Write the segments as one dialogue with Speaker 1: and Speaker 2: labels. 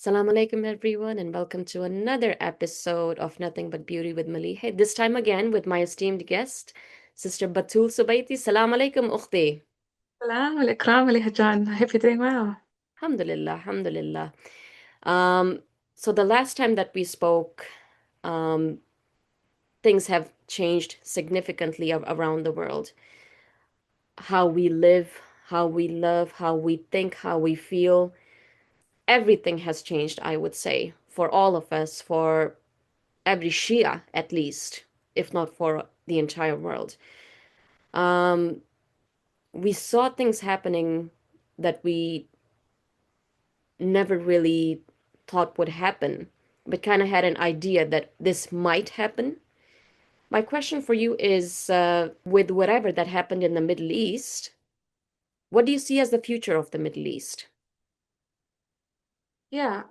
Speaker 1: Assalamu alaikum, everyone, and welcome to another episode of Nothing But Beauty with Malihe. This time again with my esteemed guest, Sister Batool Subeiti. Assalamu alaikum, ukhti.
Speaker 2: Salam al-ikram al-Hajjan. I hope you're doing well.
Speaker 1: Alhamdulillah, alhamdulillah. Um, so the last time that we spoke, um, things have changed significantly around the world. How we live, how we love, how we think, how we feel. Everything has changed, I would say, for all of us, for every Shia at least, if not for the entire world. Um, we saw things happening that we never really thought would happen, but kind of had an idea that this might happen. My question for you is, with whatever that happened in the Middle East, what do you see as the future of the Middle East?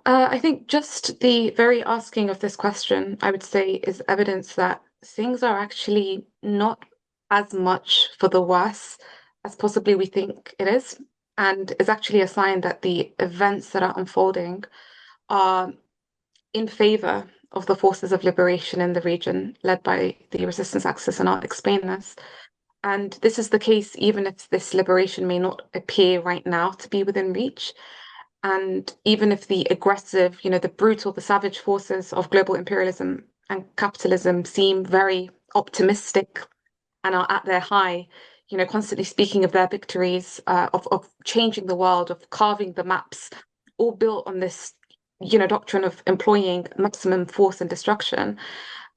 Speaker 2: I think just the very asking of this question, I would say, is evidence that things are actually not as much for the worse as possibly we think it is, and is actually a sign that the events that are unfolding are in favor of the forces of liberation in the region led by the resistance axis, and I'll explain this. And this is the case even if this liberation may not appear right now to be within reach. And even if the aggressive, the brutal, the savage forces of global imperialism and capitalism seem very optimistic and are at their high, constantly speaking of their victories, of changing the world, of carving the maps, all built on this, doctrine of employing maximum force and destruction.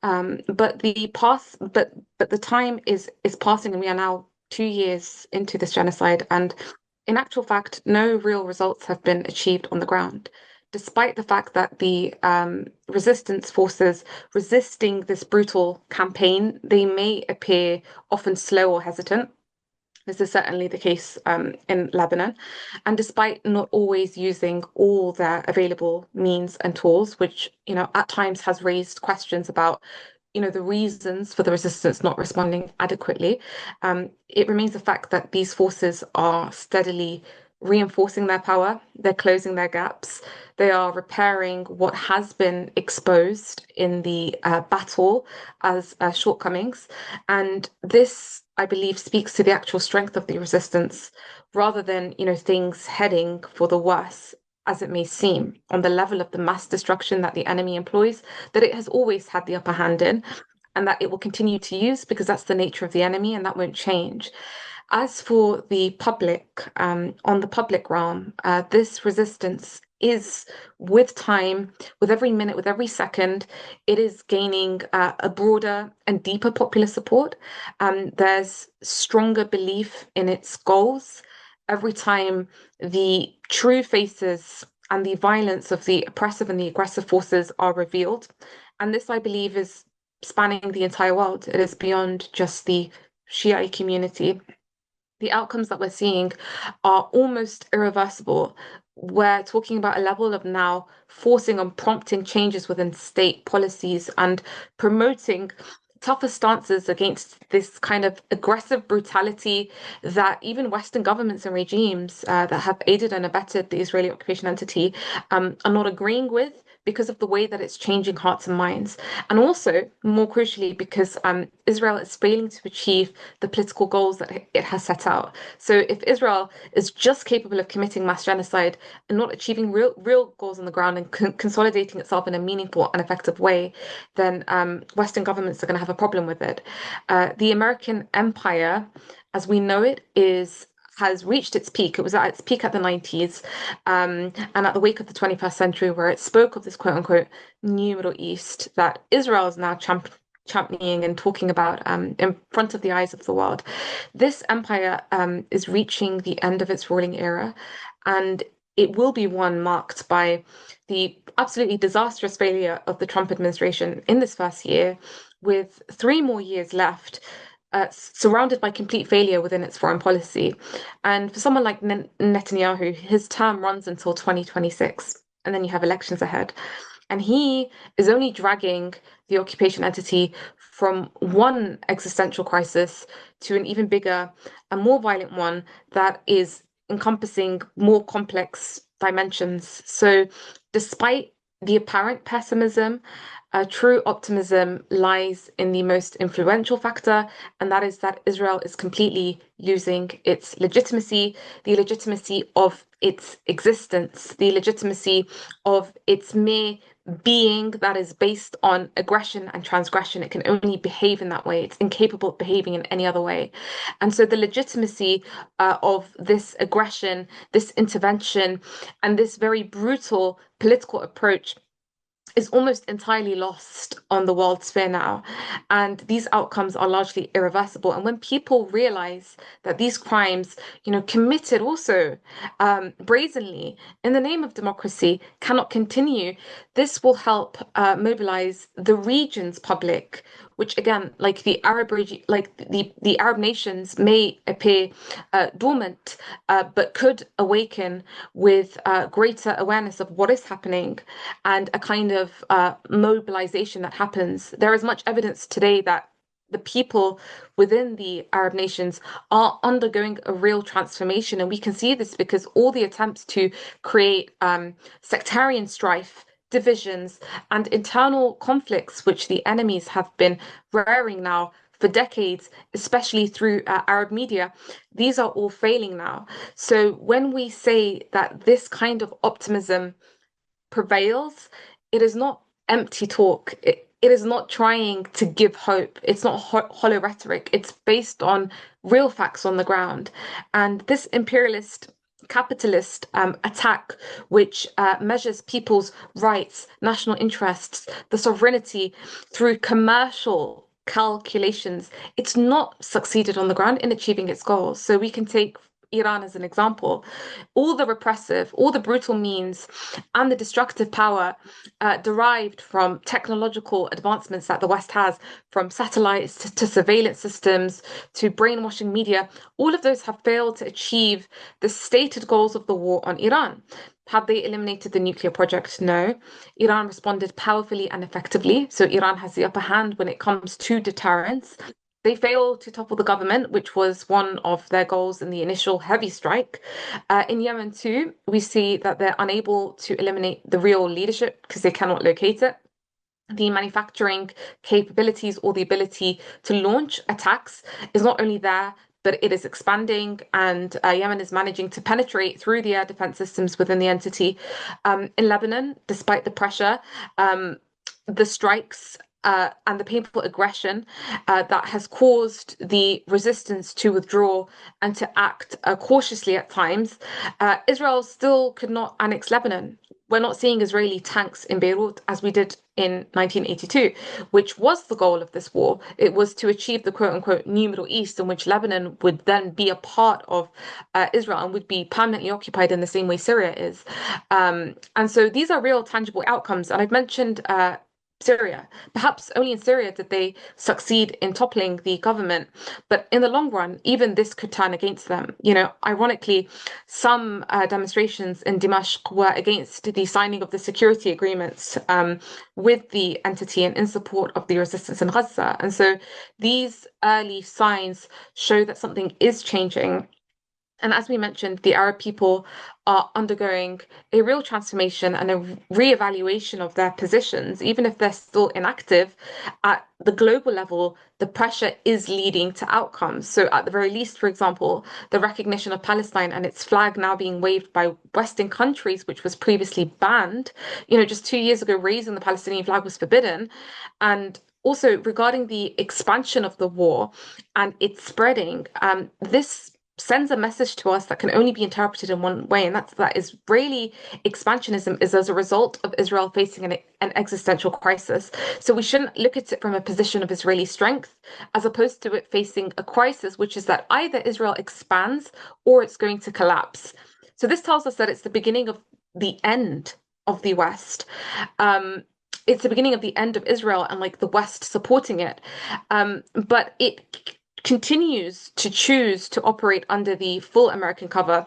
Speaker 2: But the time is passing, and we are now 2 years into this genocide, and in actual fact, no real results have been achieved on the ground, despite the fact that the resistance forces resisting this brutal campaign, they may appear often slow or hesitant. This is certainly the case in Lebanon. And despite not always using all their available means and tools, which, at times has raised questions about, the reasons for the resistance not responding adequately, it remains a fact that these forces are steadily reinforcing their power, they're closing their gaps, they are repairing what has been exposed in the battle as shortcomings. And this, I believe, speaks to the actual strength of the resistance rather than, things heading for the worse, as it may seem, on the level of the mass destruction that the enemy employs, that it has always had the upper hand in, and that it will continue to use because that's the nature of the enemy and that won't change. As for the public, on the public realm, this resistance is, with time, with every minute, with every second, it is gaining a broader and deeper popular support. There's stronger belief in its goals. Every time the true faces and the violence of the oppressive and the aggressive forces are revealed. And this, I believe, is spanning the entire world. It is beyond just the Shiite community. The outcomes that we're seeing are almost irreversible. We're talking about a level of now forcing and prompting changes within state policies and promoting tougher stances against this kind of aggressive brutality that even Western governments and regimes that have aided and abetted the Israeli occupation entity are not agreeing with, because of the way that it's changing hearts and minds. And also, more crucially, because Israel is failing to achieve the political goals that it has set out. So if Israel is just capable of committing mass genocide and not achieving real goals on the ground and consolidating itself in a meaningful and effective way, then Western governments are going to have a problem with it. The American empire, as we know it, is has reached its peak. It was at its peak at the 90s, and at the wake of the 21st century, where it spoke of this quote unquote new Middle East that Israel is now championing and talking about in front of the eyes of the world. This empire is reaching the end of its ruling era, and it will be one marked by the absolutely disastrous failure of the Trump administration in this first year, with 3 more years left, surrounded by complete failure within its foreign policy. And for someone like Netanyahu, his term runs until 2026, and then you have elections ahead. And he is only dragging the occupation entity from one existential crisis to an even bigger and more violent one that is encompassing more complex dimensions. So, despite the apparent pessimism, true optimism lies in the most influential factor, and that is that Israel is completely losing its legitimacy, the legitimacy of its existence, the legitimacy of its mere being that is based on aggression and transgression. It can only behave in that way. It's incapable of behaving in any other way. And so the legitimacy of this aggression, this intervention, and this very brutal political approach is almost entirely lost on the world sphere now. And these outcomes are largely irreversible. And when people realize that these crimes, committed also brazenly in the name of democracy, cannot continue, this will help mobilize the region's public, which again, like the Arab nations may appear dormant, but could awaken with greater awareness of what is happening and a kind of mobilization that happens. There is much evidence today that the people within the Arab nations are undergoing a real transformation. And we can see this because all the attempts to create sectarian strife, divisions, and internal conflicts, which the enemies have been rearing now for decades, especially through Arab media, these are all failing now. So when we say that this kind of optimism prevails, it is not empty talk. It is not trying to give hope. It's not hollow rhetoric. It's based on real facts on the ground. And this imperialist capitalist attack, which measures people's rights, national interests, the sovereignty through commercial calculations, it's not succeeded on the ground in achieving its goals. So we can take Iran as an example. All the repressive, all the brutal means, and the destructive power derived from technological advancements that the West has, from satellites to surveillance systems to brainwashing media, all of those have failed to achieve the stated goals of the war on Iran. Have they eliminated the nuclear project? No. Iran responded powerfully and effectively. So Iran has the upper hand when it comes to deterrence. They failed to topple the government, which was one of their goals in the initial heavy strike. In Yemen, too, we see that they're unable to eliminate the real leadership because they cannot locate it. The manufacturing capabilities or the ability to launch attacks is not only there, but it is expanding, and Yemen is managing to penetrate through the air defense systems within the entity. In Lebanon, despite the pressure, the strikes and the painful aggression that has caused the resistance to withdraw and to act cautiously at times, Israel still could not annex Lebanon. We're not seeing Israeli tanks in Beirut as we did in 1982, which was the goal of this war. It was to achieve the quote unquote new Middle East, in which Lebanon would then be a part of Israel and would be permanently occupied in the same way Syria is. And so these are real tangible outcomes. And I've mentioned Syria. Perhaps only in Syria did they succeed in toppling the government. But in the long run, even this could turn against them. Ironically, some demonstrations in Damascus were against the signing of the security agreements with the entity and in support of the resistance in Gaza. And so these early signs show that something is changing. And as we mentioned, the Arab people are undergoing a real transformation and a reevaluation of their positions, even if they're still inactive. At the global level, the pressure is leading to outcomes. So, at the very least, for example, the recognition of Palestine and its flag now being waved by Western countries, which was previously banned. Just 2 years ago, raising the Palestinian flag was forbidden. And also, regarding the expansion of the war and its spreading, this sends a message to us that can only be interpreted in one way, and that Israeli expansionism is as a result of Israel facing an existential crisis. So we shouldn't look at it from a position of Israeli strength, as opposed to it facing a crisis, which is that either Israel expands or it's going to collapse. So this tells us that it's the beginning of the end of the West. It's the beginning of the end of Israel and like the West supporting it. But it continues to choose to operate under the full American cover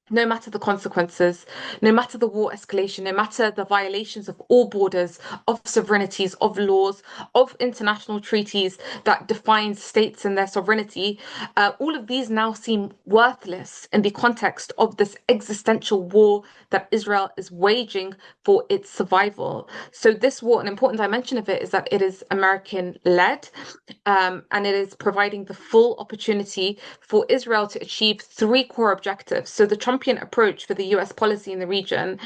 Speaker 2: no matter the consequences, no matter the war escalation, no matter the violations of all borders, of sovereignties, of laws, of international treaties that define states and their sovereignty, all of these now seem worthless in the context of this existential war that Israel is waging for its survival. So, this war, an important dimension of it is that it is American led, and it is providing the full opportunity for Israel to achieve three core objectives. So the Trumpian approach for the US policy in the region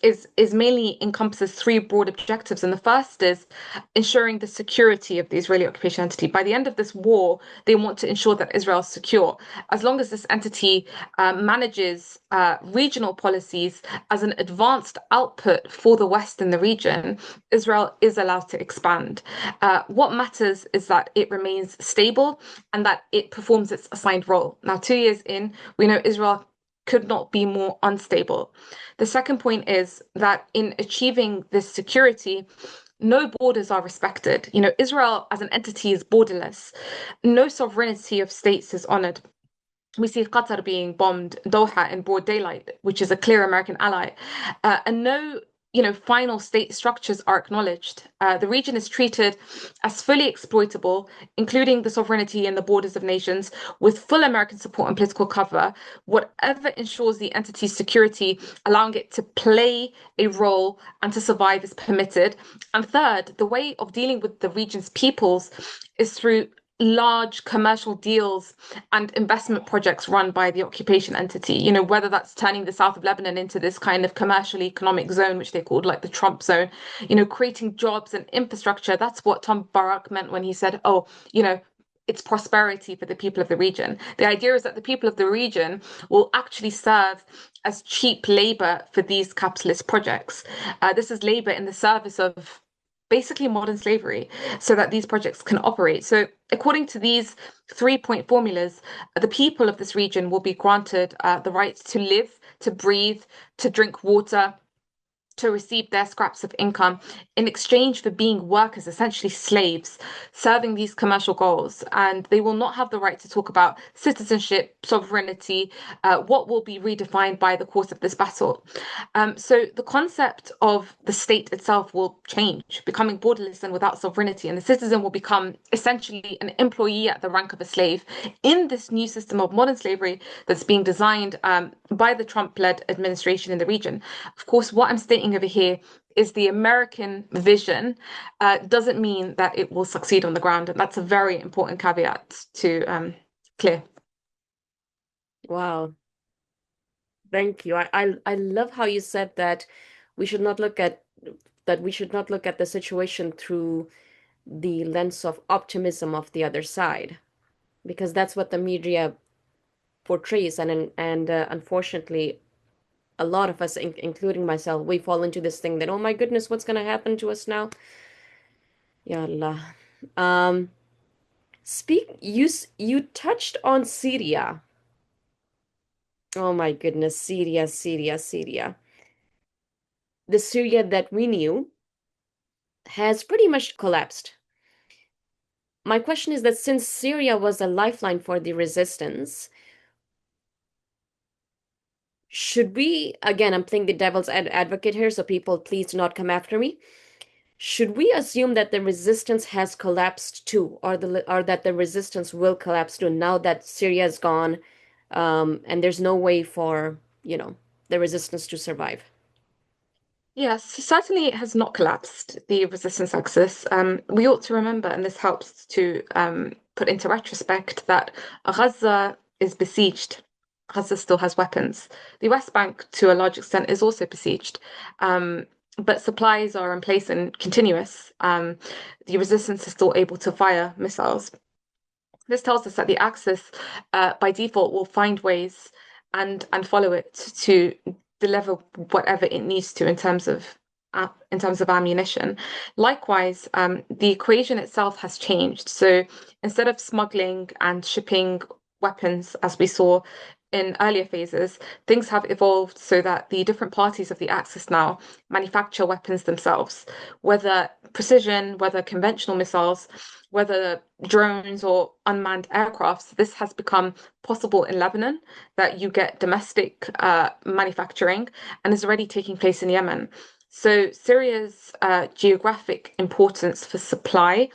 Speaker 2: is mainly encompasses three broad objectives. And the first is ensuring the security of the Israeli occupation entity. By the end of this war, they want to ensure that Israel is secure. As long as this entity manages regional policies as an advanced output for the West in the region, Israel is allowed to expand. What matters is that it remains stable and that it performs its assigned role. Now, 2 years in, we know Israel could not be more unstable. The second point is that in achieving this security, no borders are respected. Israel as an entity is borderless. No sovereignty of states is honored. We see Qatar being bombed, Doha in broad daylight, which is a clear American ally, and no, final state structures are acknowledged. The region is treated as fully exploitable, including the sovereignty and the borders of nations, with full American support and political cover. Whatever ensures the entity's security, allowing it to play a role and to survive, is permitted. And third, the way of dealing with the region's peoples is through large commercial deals and investment projects run by the occupation entity, whether that's turning the south of Lebanon into this kind of commercial economic zone, which they called like the Trump zone, creating jobs and infrastructure. That's what Tom Barak meant when he said, oh, it's prosperity for the people of the region. The idea is that the people of the region will actually serve as cheap labor for these capitalist projects. This is labor in the service of basically modern slavery so that these projects can operate. So, according to these 3 point formulas, the people of this region will be granted the right to live, to breathe, to drink water, to receive their scraps of income in exchange for being workers, essentially slaves, serving these commercial goals. And they will not have the right to talk about citizenship, sovereignty, what will be redefined by the course of this battle. So the concept of the state itself will change, becoming borderless and without sovereignty. And the citizen will become essentially an employee at the rank of a slave in this new system of modern slavery that's being designed by the Trump-led administration in the region. Of course, what I'm stating over here is the American vision doesn't mean that it will succeed on the ground. And that's a very important caveat to clear.
Speaker 1: Wow. Thank you. I love how you said that we should not look at we should not look at the situation through the lens of optimism of the other side, because that's what the media portrays, and unfortunately, a lot of us, including myself, we fall into this thing that, oh my goodness, what's going to happen to us now? Ya Allah. Um, you touched on Syria. Oh my goodness, Syria, Syria, Syria. The Syria that we knew has pretty much collapsed. My question is that since Syria was a lifeline for the resistance, should we, again, I'm playing the devil's advocate here, so people please do not come after me. Should we assume that the resistance has collapsed too, or that the resistance will collapse too now that Syria is gone, and there's no way for, the resistance to survive?
Speaker 2: Yes, certainly it has not collapsed, the resistance axis. We ought to remember, and this helps to put into retrospect, that Gaza is besieged. Gaza still has weapons. The West Bank, to a large extent, is also besieged. But supplies are in place and continuous. The resistance is still able to fire missiles. This tells us that the Axis, by default, will find ways and follow it to deliver whatever it needs to in terms of ammunition. Likewise, the equation itself has changed. So instead of smuggling and shipping weapons, as we saw in earlier phases, things have evolved so that the different parties of the Axis now manufacture weapons themselves, whether precision, whether conventional missiles. whether drones or unmanned aircrafts, this has become possible in Lebanon, that you get domestic manufacturing and is already taking place in Yemen. So Syria's geographic importance for supply,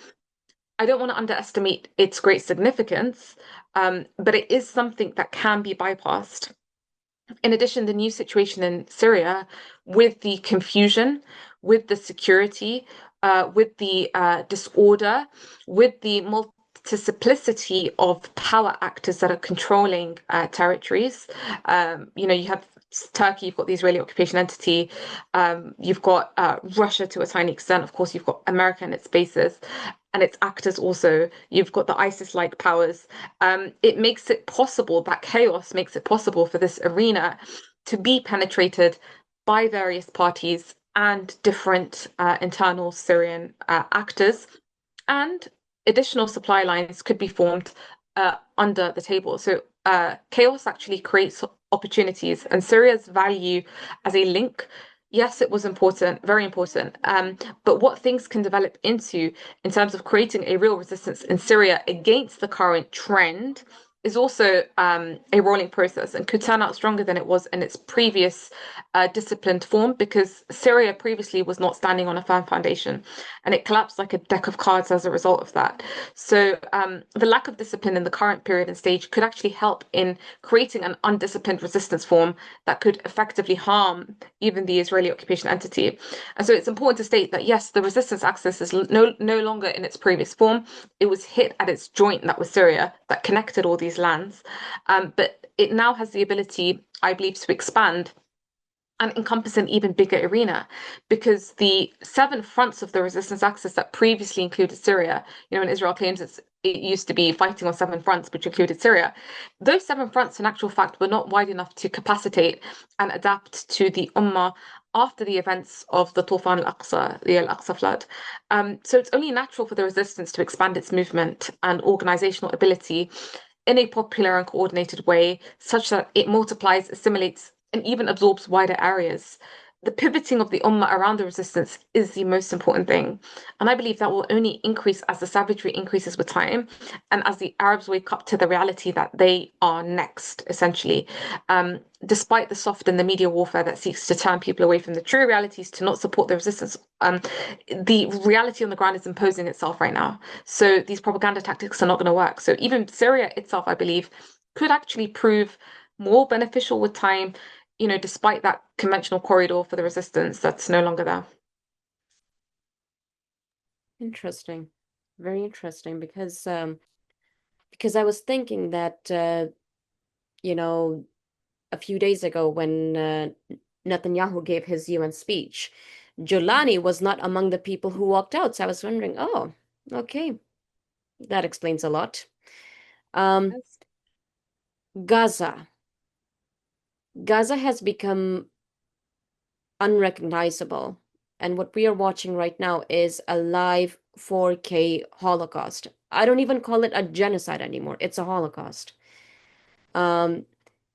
Speaker 2: I don't want to underestimate its great significance, but it is something that can be bypassed. In addition, the new situation in Syria, with the confusion, with the security, with the disorder, with the multiplicity of power actors that are controlling territories. You have Turkey, you've got the Israeli occupation entity, you've got Russia to a tiny extent, of course, you've got America and its bases and its actors also. You've got the ISIS-like powers. It makes it possible, that chaos makes it possible for this arena to be penetrated by various parties and different internal Syrian actors, and additional supply lines could be formed under the table. So chaos actually creates opportunities, and Syria's value as a link. Yes, it was important, very important. But what things can develop into in terms of creating a real resistance in Syria against the current trend is also a rolling process and could turn out stronger than it was in its previous disciplined form, because Syria previously was not standing on a firm foundation and it collapsed like a deck of cards as a result of that. So the lack of discipline in the current period and stage could actually help in creating an undisciplined resistance form that could effectively harm even the Israeli occupation entity. And so it's important to state that yes, the resistance axis is no longer in its previous form. It was hit at its joint, that was Syria, that connected all these lands. But it now has the ability, I believe, to expand and encompass an even bigger arena, because the seven fronts of the resistance axis that previously included Syria, when Israel claims it used to be fighting on seven fronts, which included Syria, those seven fronts, in actual fact, were not wide enough to capacitate and adapt to the Ummah after the events of the Tufan al-Aqsa, the Al-Aqsa flood. So it's only natural for the resistance to expand its movement and organizational ability in a popular and coordinated way, such that it multiplies, assimilates, and even absorbs wider areas. The pivoting of the Ummah around the resistance is the most important thing. And I believe that will only increase as the savagery increases with time and as the Arabs wake up to the reality that they are next, essentially. Despite the soft and the media warfare that seeks to turn people away from the true realities to not support the resistance, the reality on the ground is imposing itself right now. So these propaganda tactics are not going to work. So even Syria itself, I believe, could actually prove more beneficial with time, despite that conventional corridor for the resistance that's no longer there.
Speaker 1: Interesting. Very interesting, because I was thinking that you know a few days ago when Netanyahu gave his UN speech, Jolani was not among the people who walked out. So I was wondering, oh, okay, that explains a lot. Um,
Speaker 2: Yes.
Speaker 1: Gaza. Gaza has become unrecognizable. And what we are watching right now is a live 4K Holocaust. I don't even call it a genocide anymore. It's a Holocaust. Um,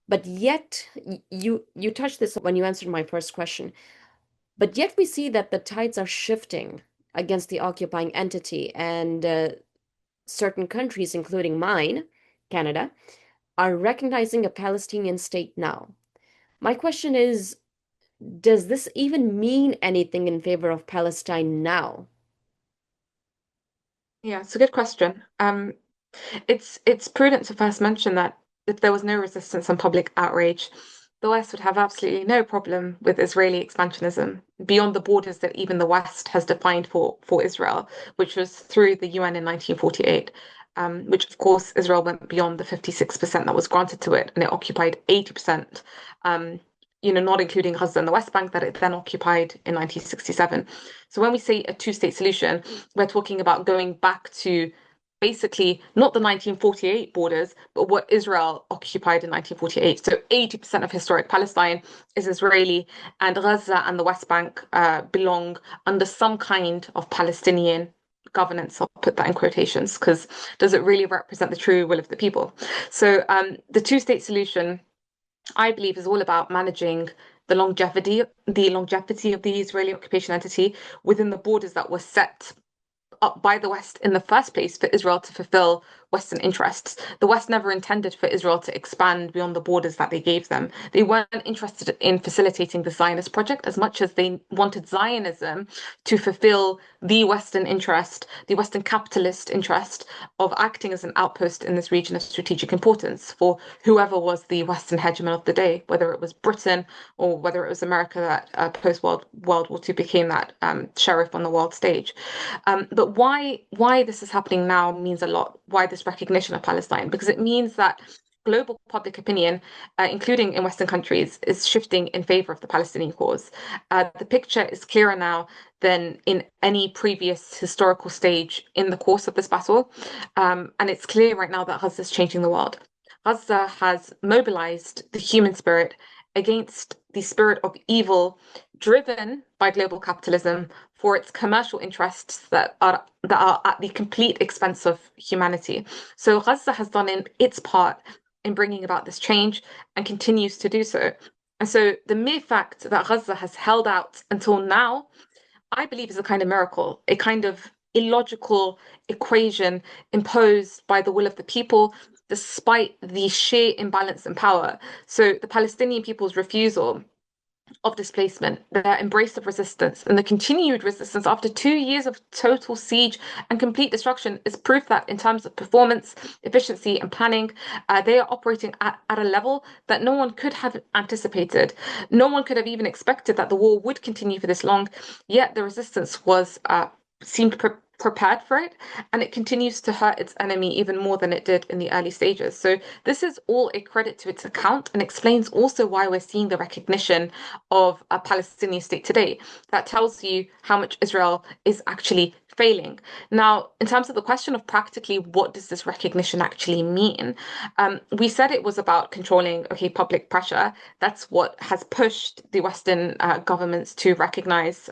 Speaker 1: but yet, you touched this when you answered my first question. But yet we see that the tides are shifting against the occupying entity, and certain countries, including mine, Canada, are recognizing a Palestinian state now. My question is, does this even mean anything in favor of Palestine now?
Speaker 2: Yeah, it's a good question. It's prudent to first mention that if there was no resistance and public outrage, the West would have absolutely no problem with Israeli expansionism beyond the borders that even the West has defined for Israel, which was through the UN in 1948. Which of course Israel went beyond the 56% that was granted to it, and it occupied 80%. Not including Gaza and the West Bank that it then occupied in 1967. So when we say a two-state solution, we're talking about going back to basically not the 1948 borders, but what Israel occupied in 1948. So 80% of historic Palestine is Israeli, and Gaza and the West Bank belong under some kind of Palestinian governance. I'll put that in quotations, because does it really represent the true will of the people? So the two-state solution, I believe, is all about managing the longevity of the Israeli occupation entity within the borders that were set up by the West in the first place for Israel to fulfill Western interests. The West never intended for Israel to expand beyond the borders that they gave them. They weren't interested in facilitating the Zionist project as much as they wanted Zionism to fulfill the Western interest, the Western capitalist interest of acting as an outpost in this region of strategic importance for whoever was the Western hegemon of the day, whether it was Britain or whether it was America that post World War II became that sheriff on the world stage. But why this is happening now means a lot. Why this recognition of Palestine? Because it means that global public opinion, including in Western countries, is shifting in favor of the Palestinian cause. The picture is clearer now than in any previous historical stage in the course of this battle. And it's clear right now that Gaza is changing the world. Gaza has mobilized the human spirit against the spirit of evil driven by global capitalism for its commercial interests that are at the complete expense of humanity. So Gaza has done its part in bringing about this change and continues to do so. And so the mere fact that Gaza has held out until now, I believe, is a kind of miracle, a kind of illogical equation imposed by the will of the people, despite the sheer imbalance in power. So the Palestinian people's refusal of displacement, their embrace of resistance, and the continued resistance after 2 years of total siege and complete destruction is proof that, in terms of performance, efficiency, and planning, they are operating at a level that no one could have anticipated. No one could have even expected that the war would continue for this long, yet the resistance was seemed prepared for it, and it continues to hurt its enemy even more than it did in the early stages. So this is all a credit to its account and explains also why we're seeing the recognition of a Palestinian state today. That tells you how much Israel is actually failing. Now, in terms of the question of practically what does this recognition actually mean, we said it was about controlling, okay, public pressure. That's what has pushed the Western governments to recognize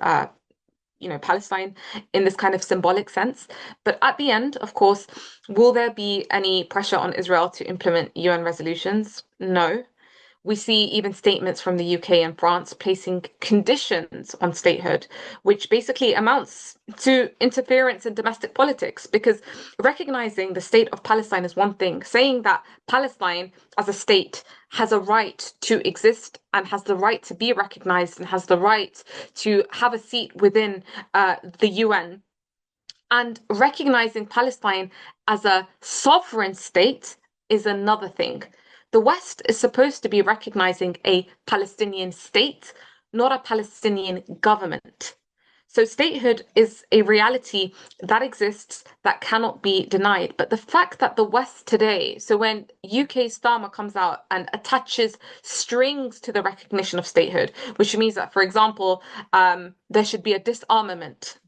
Speaker 2: Palestine in this kind of symbolic sense. But at the end, of course, will there be any pressure on Israel to implement UN resolutions? No. We see even statements from the UK and France placing conditions on statehood, which basically amounts to interference in domestic politics. Because recognizing the state of Palestine is one thing, saying that Palestine as a state has a right to exist and has the right to be recognized and has the right to have a seat within the UN, and recognizing Palestine as a sovereign state is another thing. The West is supposed to be recognizing a Palestinian state, not a Palestinian government. So statehood is a reality that exists that cannot be denied. But the fact that the West today, so when UK Starmer comes out and attaches strings to the recognition of statehood, which means that, for example, there should be a disarmament,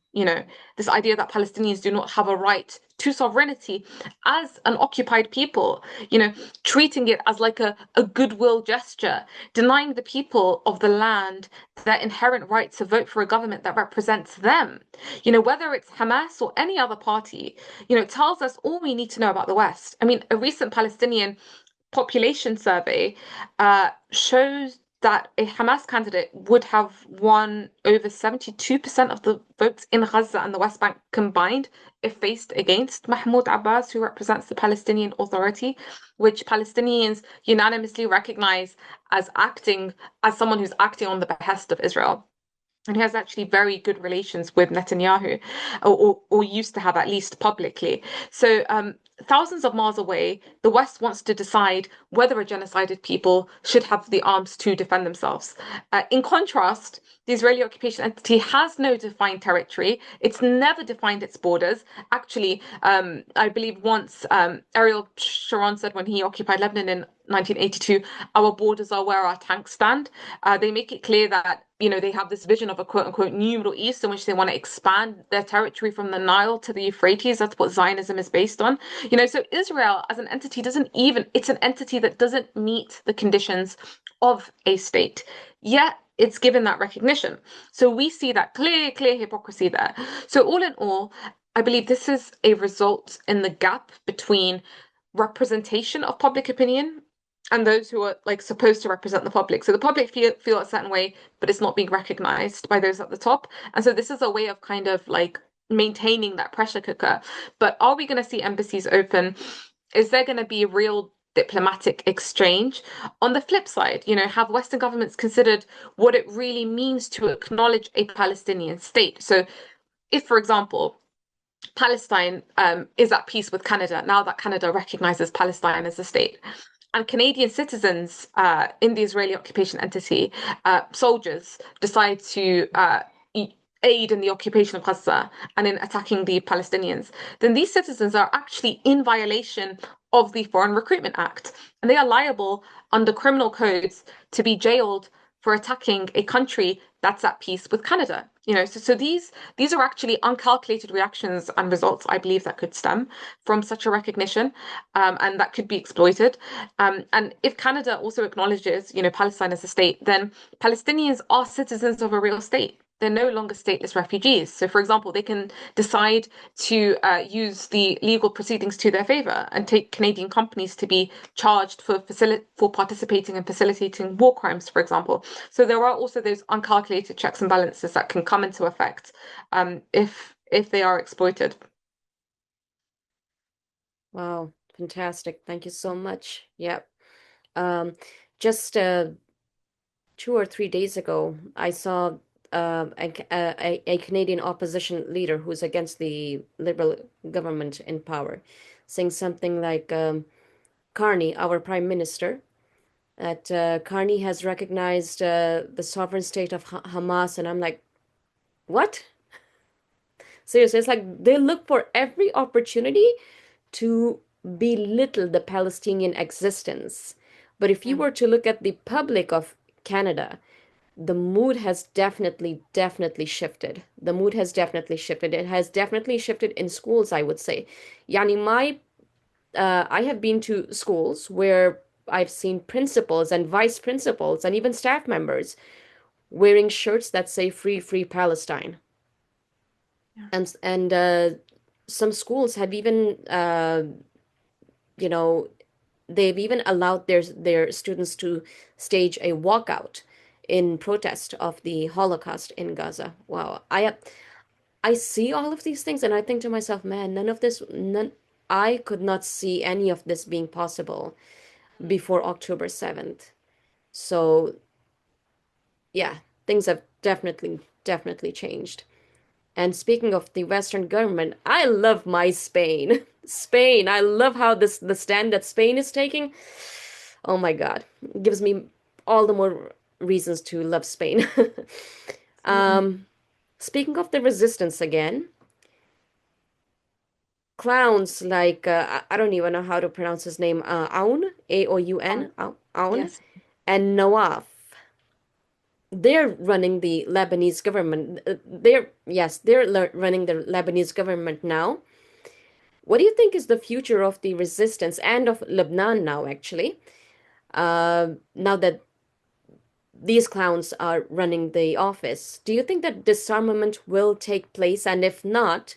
Speaker 2: this idea that Palestinians do not have a right to sovereignty as an occupied people, treating it as like a goodwill gesture, denying the people of the land their inherent right to vote for a government that represents them, whether it's Hamas or any other party, tells us all we need to know about the West. I mean, a recent Palestinian population survey shows that a Hamas candidate would have won over 72% of the votes in Gaza and the West Bank combined if faced against Mahmoud Abbas, who represents the Palestinian Authority, which Palestinians unanimously recognize as someone who's acting on the behest of Israel. And he has actually very good relations with Netanyahu, or used to have, at least publicly. So thousands of miles away, the West wants to decide whether a genocided people should have the arms to defend themselves. In contrast, the Israeli occupation entity has no defined territory. It's never defined its borders. Actually, I believe once Ariel Sharon said when he occupied Lebanon in 1982, our borders are where our tanks stand. They make it clear that they have this vision of a quote unquote new Middle East in which they want to expand their territory from the Nile to the Euphrates. That's what Zionism is based on. So Israel as an entity it's an entity that doesn't meet the conditions of a state. Yet it's given that recognition. So we see that clear hypocrisy there. So all in all, I believe this is a result in the gap between representation of public opinion and those who are supposed to represent the public. So the public feel a certain way, but it's not being recognized by those at the top. And so this is a way of kind of maintaining that pressure cooker. But are we going to see embassies open? Is there going to be real diplomatic exchange? On the flip side, have Western governments considered what it really means to acknowledge a Palestinian state? So, if, for example, Palestine is at peace with Canada now that Canada recognizes Palestine as a state. And Canadian citizens in the Israeli occupation entity, soldiers, decide to aid in the occupation of Gaza and in attacking the Palestinians, then these citizens are actually in violation of the Foreign Recruitment Act. And they are liable under criminal codes to be jailed for attacking a country that's at peace with Canada. So these are actually uncalculated reactions and results, I believe, that could stem from such a recognition, and that could be exploited. And if Canada also acknowledges, Palestine as a state, then Palestinians are citizens of a real state. They're no longer stateless refugees. So, for example, they can decide to use the legal proceedings to their favor and take Canadian companies to be charged for participating and facilitating war crimes, for example. So there are also those uncalculated checks and balances that can come into effect if they are exploited.
Speaker 1: Wow, fantastic. Thank you so much. Yep. Um, just 2 or 3 days ago, I saw a Canadian opposition leader who's against the Liberal government in power, saying something like, Carney, our Prime Minister, that Carney has recognized the sovereign state of Hamas. And I'm like, what? Seriously, it's like they look for every opportunity to belittle the Palestinian existence. But if you
Speaker 2: Yeah.
Speaker 1: were to look at the public of Canada, the mood has definitely shifted. The mood has definitely shifted. It has definitely shifted in schools, I would say. Yani, I have been to schools where I've seen principals and vice principals and even staff members wearing shirts that say "Free, Free Palestine."
Speaker 2: Yeah.
Speaker 1: And some schools have even, you know, they've even allowed their students to stage a walkout in protest of the Holocaust in Gaza. Wow. I see all of these things and I think to myself, man, none I could not see any of this being possible before October 7th. So, yeah, things have definitely changed. And speaking of the Western government, I love my Spain. Spain, I love how the stand that Spain is taking. Oh my God, gives me all the more reasons to love Spain.
Speaker 2: Absolutely.
Speaker 1: Speaking of the resistance again, clowns like I don't even know how to pronounce his name. Aoun, Aoun, Aoun,
Speaker 2: Yes.
Speaker 1: and Nawaf. They're running the Lebanese government. They're running the Lebanese government now. What do you think is the future of the resistance and of Lebanon now, actually? Now that these clowns are running the office, do you think that disarmament will take place? And if not,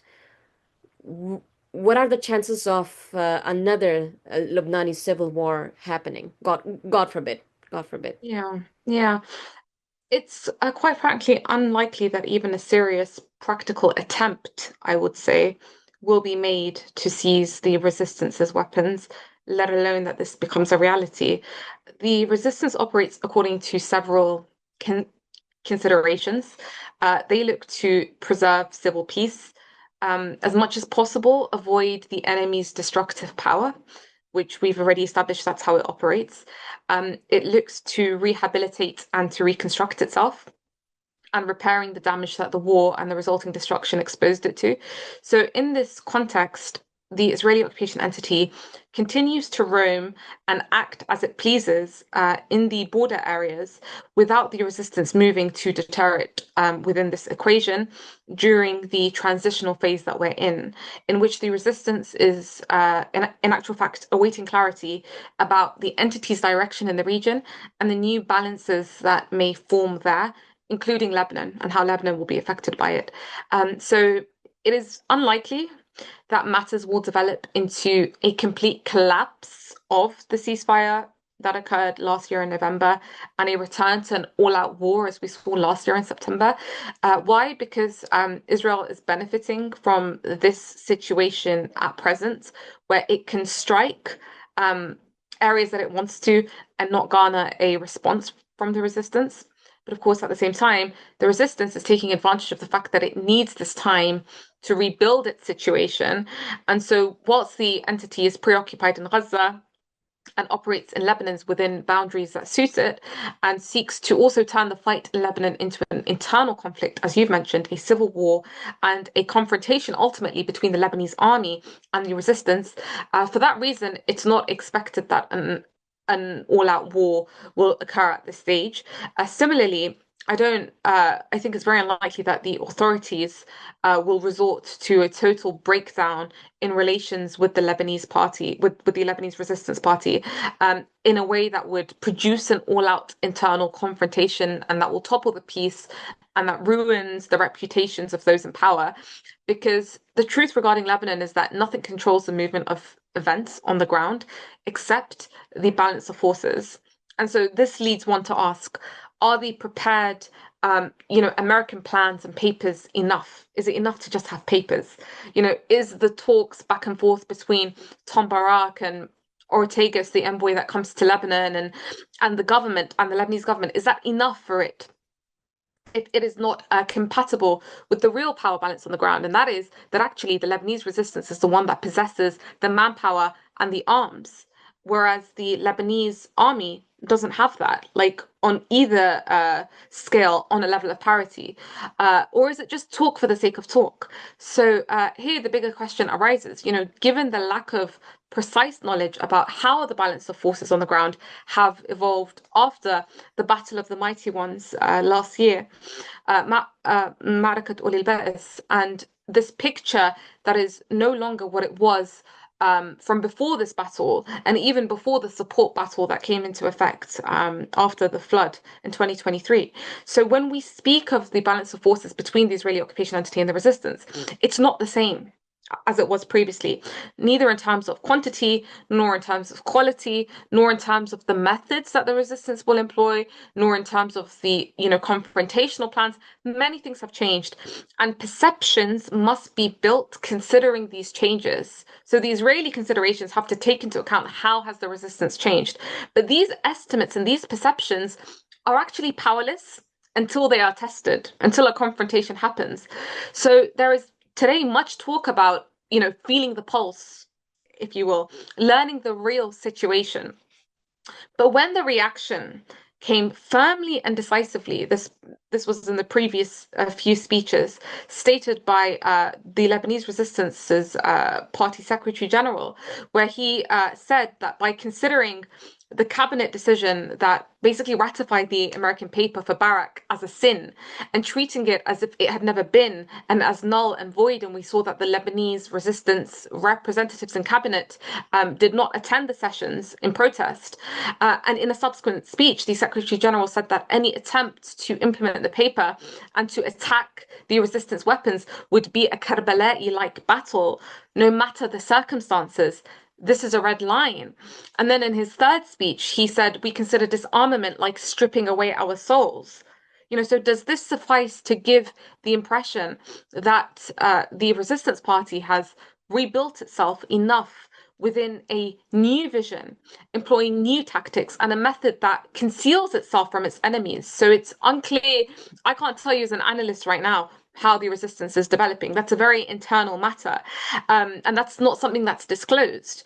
Speaker 1: what are the chances of another Lebanese civil war happening? God forbid. God forbid.
Speaker 2: Yeah. Yeah. It's quite frankly unlikely that even a serious practical attempt, I would say, will be made to seize the resistance's weapons, let alone that this becomes a reality. The resistance operates according to several con considerations. They look to preserve civil peace, as much as possible, avoid the enemy's destructive power, which we've already established that's how it operates. It looks to rehabilitate and to reconstruct itself and repairing the damage that the war and the resulting destruction exposed it to. So, in this context, the Israeli occupation entity continues to roam and act as it pleases in the border areas without the resistance moving to deter it within this equation during the transitional phase that we're in which the resistance is, in actual fact, awaiting clarity about the entity's direction in the region and the new balances that may form there, including Lebanon and how Lebanon will be affected by it. So it is unlikely that matters will develop into a complete collapse of the ceasefire that occurred last year in November and a return to an all-out war as we saw last year in September. Why? Because Israel is benefiting from this situation at present, where it can strike um, areas that it wants to and not garner a response from the resistance. But of course, at the same time, the resistance is taking advantage of the fact that it needs this time to rebuild its situation. And so, whilst the entity is preoccupied in Gaza, and operates in Lebanon's within boundaries that suit it, and seeks to also turn the fight in Lebanon into an internal conflict, as you've mentioned, a civil war and a confrontation ultimately between the Lebanese army and the resistance. For that reason, it's not expected that an all-out war will occur at this stage. Similarly, I don't. I think it's very unlikely that the authorities will resort to a total breakdown in relations with the Lebanese party, with the Lebanese resistance party, in a way that would produce an all-out internal confrontation and that will topple the peace and that ruins the reputations of those in power. Because the truth regarding Lebanon is that nothing controls the movement of events on the ground except the balance of forces. And so this leads one to ask, are the prepared American plans and papers enough? Is it enough to just have papers? Is the talks back and forth between Tom Barak and Ortegas, the envoy that comes to Lebanon, and the government and the Lebanese government, is that enough for it? It is not compatible with the real power balance on the ground, and that is that actually the Lebanese resistance is the one that possesses the manpower and the arms, whereas the Lebanese army doesn't have that, like on either scale, on a level of parity, or is it just talk for the sake of talk? So here the bigger question arises, given the lack of precise knowledge about how the balance of forces on the ground have evolved after the Battle of the Mighty Ones last year, Ma'rakat Ul Ba'is, and this picture that is no longer what it was from before this battle, and even before the support battle that came into effect after the flood in 2023. So when we speak of the balance of forces between the Israeli occupation entity and the resistance, it's not the same as it was previously, neither in terms of quantity, nor in terms of quality, nor in terms of the methods that the resistance will employ, nor in terms of the, confrontational plans. Many things have changed, and perceptions must be built considering these changes. So the Israeli considerations have to take into account how has the resistance changed. But these estimates and these perceptions are actually powerless until they are tested, until a confrontation happens. So there is today much talk about, feeling the pulse, if you will, learning the real situation. But when the reaction came firmly and decisively, this was in the previous few speeches stated by the Lebanese Resistance's party secretary general, where he said that by considering the cabinet decision that basically ratified the American paper for Barak as a sin and treating it as if it had never been and as null and void. And we saw that the Lebanese resistance representatives in cabinet did not attend the sessions in protest. And in a subsequent speech, the Secretary General said that any attempt to implement the paper and to attack the resistance weapons would be a Karbala'i-like battle, no matter the circumstances. This is a red line. And then in his third speech, he said, we consider disarmament like stripping away our souls. So does this suffice to give the impression that the resistance party has rebuilt itself enough within a new vision, employing new tactics and a method that conceals itself from its enemies? So it's unclear. I can't tell you as an analyst right now how the resistance is developing. That's a very internal matter. And that's not something that's disclosed.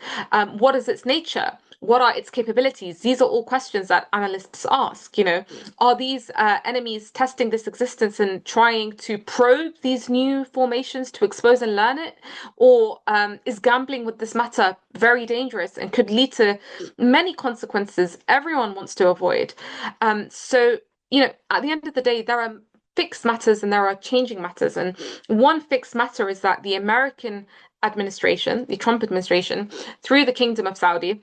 Speaker 2: What is its nature? What are its capabilities? These are all questions that analysts ask. Are these enemies testing this existence and trying to probe these new formations to expose and learn it? Or is gambling with this matter very dangerous and could lead to many consequences everyone wants to avoid? So, at the end of the day, there are fixed matters and there are changing matters. And one fixed matter is that the American administration, the Trump administration, through the Kingdom of Saudi,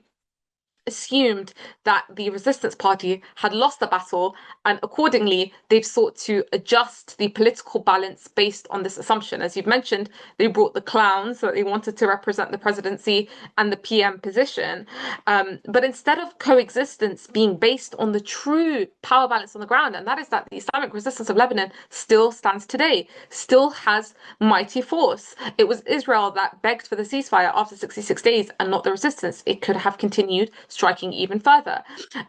Speaker 2: assumed that the resistance party had lost the battle, and accordingly, they've sought to adjust the political balance based on this assumption. As you've mentioned, they brought the clowns that they wanted to represent the presidency and the PM position. But instead of coexistence being based on the true power balance on the ground, and that is that the Islamic resistance of Lebanon still stands today, still has mighty force. It was Israel that begged for the ceasefire after 66 days and not the resistance. It could have continued striking even further.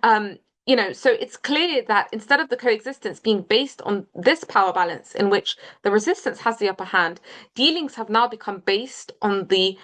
Speaker 2: So it's clear that instead of the coexistence being based on this power balance in which the resistance has the upper hand, dealings have now become based on the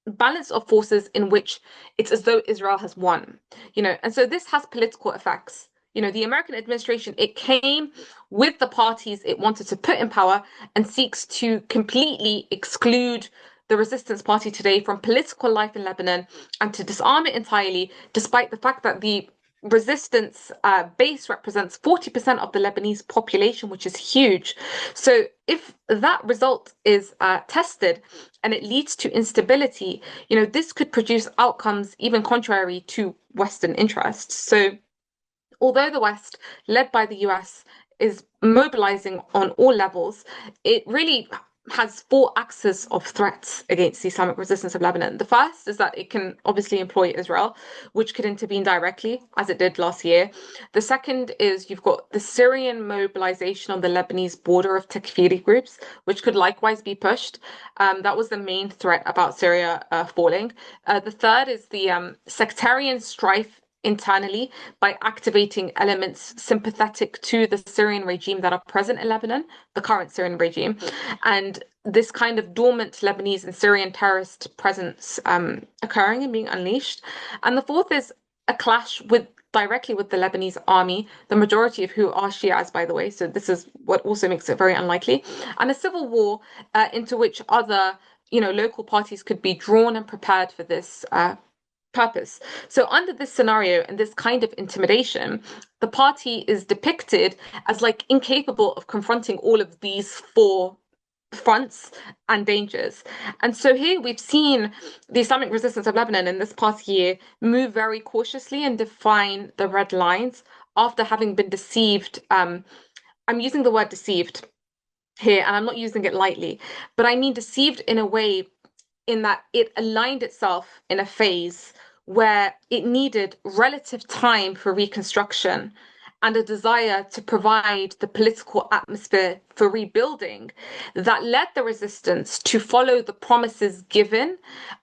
Speaker 2: balance of forces in which it's as though Israel has won, and so this has political effects. The American administration, it came with the parties it wanted to put in power and seeks to completely exclude the resistance party today from political life in Lebanon and to disarm it entirely, despite the fact that the resistance base represents 40% of the Lebanese population, which is huge. So if that result is tested and it leads to instability, this could produce outcomes even contrary to Western interests. So although the West, led by the US, is mobilizing on all levels, it really has four axes of threats against the Islamic resistance of Lebanon. The first is that it can obviously employ Israel, which could intervene directly, as it did last year. The second is you've got the Syrian mobilization on the Lebanese border of Takfiri groups, which could likewise be pushed. That was the main threat about Syria falling. The third is the sectarian strife internally by activating elements sympathetic to the Syrian regime that are present in Lebanon, the current Syrian regime, and this kind of dormant Lebanese and Syrian terrorist presence occurring and being unleashed. And the fourth is a clash directly with the Lebanese army, the majority of who are Shias, by the way. So this is what also makes it very unlikely, and a civil war into which other local parties could be drawn and prepared for this purpose. So under this scenario and this kind of intimidation, the party is depicted as like incapable of confronting all of these four fronts and dangers. And so here we've seen the Islamic resistance of Lebanon in this past year move very cautiously and define the red lines after having been deceived. I'm using the word deceived here, and I'm not using it lightly, but I mean deceived in a way in that it aligned itself in a phase where it needed relative time for reconstruction and a desire to provide the political atmosphere for rebuilding that led the resistance to follow the promises given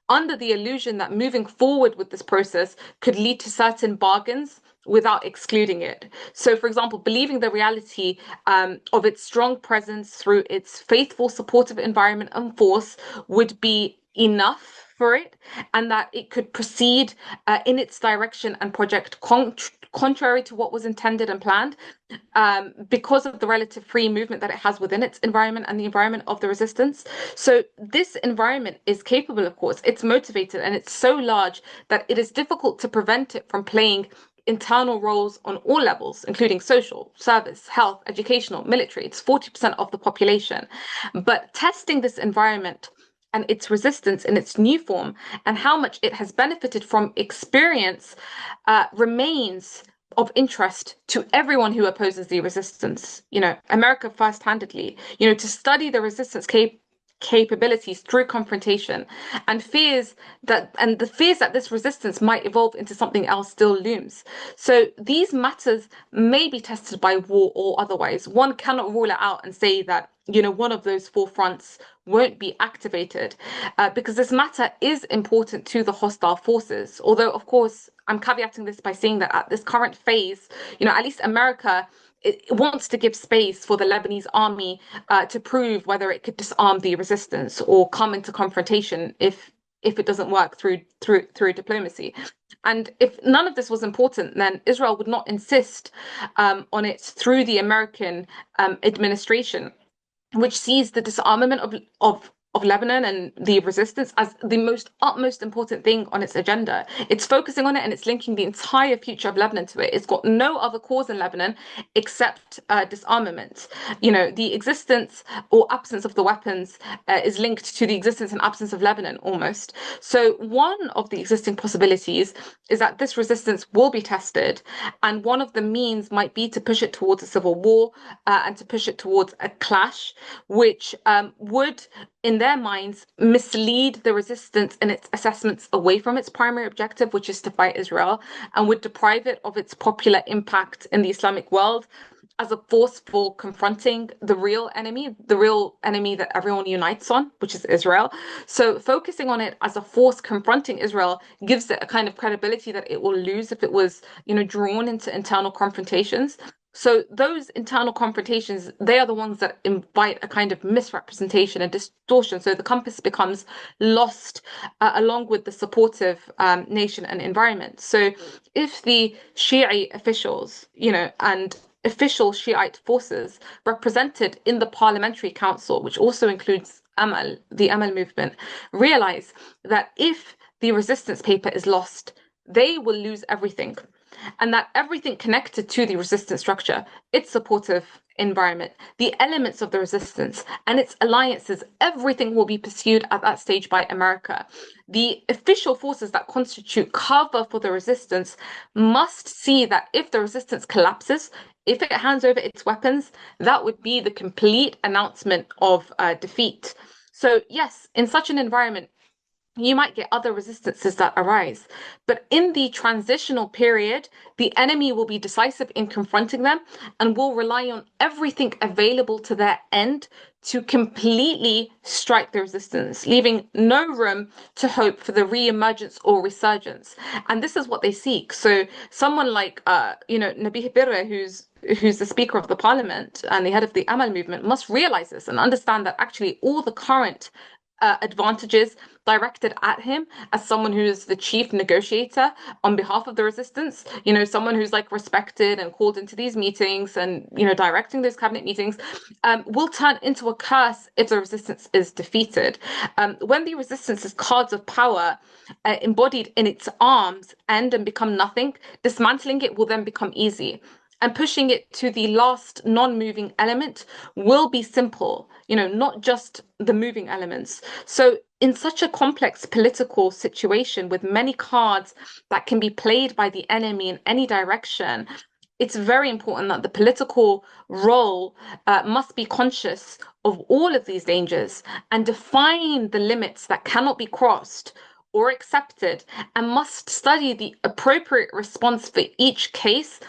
Speaker 2: under the illusion that moving forward with this process could lead to certain bargains without excluding it. So, for example, believing the reality of its strong presence through its faithful, supportive environment and force would be enough for it, and that it could proceed in its direction and project contrary to what was intended and planned, because of the relative free movement that it has within its environment and the environment of the resistance. So this environment is capable, of course, it's motivated, and it's so large that it is difficult to prevent it from playing internal roles on all levels, including social, service, health, educational, military. It's 40% of the population. But testing this environment and its resistance in its new form and how much it has benefited from experience remains of interest to everyone who opposes the resistance. America first-handedly, to study the resistance capabilities through confrontation, and the fears that this resistance might evolve into something else still looms. So these matters may be tested by war or otherwise. One cannot rule it out and say that one of those four fronts won't be activated, because this matter is important to the hostile forces. Although, of course, I'm caveating this by saying that at this current phase, at least America, it wants to give space for the Lebanese army to prove whether it could disarm the resistance or come into confrontation if it doesn't work through diplomacy. And if none of this was important, then Israel would not insist on it through the American administration, which sees the disarmament of of Lebanon and the resistance as the most utmost important thing on its agenda. It's focusing on it and it's linking the entire future of Lebanon to it. It's got no other cause in Lebanon except disarmament. The existence or absence of the weapons is linked to the existence and absence of Lebanon almost. So one of the existing possibilities is that this resistance will be tested, and one of the means might be to push it towards a civil war and to push it towards a clash, which would, in their minds, mislead the resistance in its assessments away from its primary objective, which is to fight Israel, and would deprive it of its popular impact in the Islamic world as a force for confronting the real enemy that everyone unites on, which is Israel. So focusing on it as a force confronting Israel gives it a kind of credibility that it will lose if it was, drawn into internal confrontations. So those internal confrontations, they are the ones that invite a kind of misrepresentation and distortion. So the compass becomes lost along with the supportive nation and environment. So if the Shiite officials, and official Shiite forces represented in the Parliamentary Council, which also includes the Amal movement, realize that if the resistance paper is lost, they will lose everything. And that everything connected to the resistance structure, its supportive environment, the elements of the resistance, and its alliances, everything will be pursued at that stage by America. The official forces that constitute cover for the resistance must see that if the resistance collapses, if it hands over its weapons, that would be the complete announcement of defeat. So, yes, in such an environment, you might get other resistances that arise. But in the transitional period, the enemy will be decisive in confronting them and will rely on everything available to their end to completely strike the resistance, leaving no room to hope for the re-emergence or resurgence. And this is what they seek. So someone like, Nabih Birre, who's the Speaker of the Parliament and the head of the Amal movement, must realize this and understand that actually all the current advantages directed at him as someone who is the chief negotiator on behalf of the resistance, someone who's like respected and called into these meetings and, directing those cabinet meetings, will turn into a curse if the resistance is defeated. When the resistance's cards of power embodied in its arms end and become nothing, dismantling it will then become easy. And pushing it to the last non-moving element will be simple, not just the moving elements. So in such a complex political situation with many cards that can be played by the enemy in any direction, it's very important that the political role must be conscious of all of these dangers and define the limits that cannot be crossed or accepted, and must study the appropriate response for each case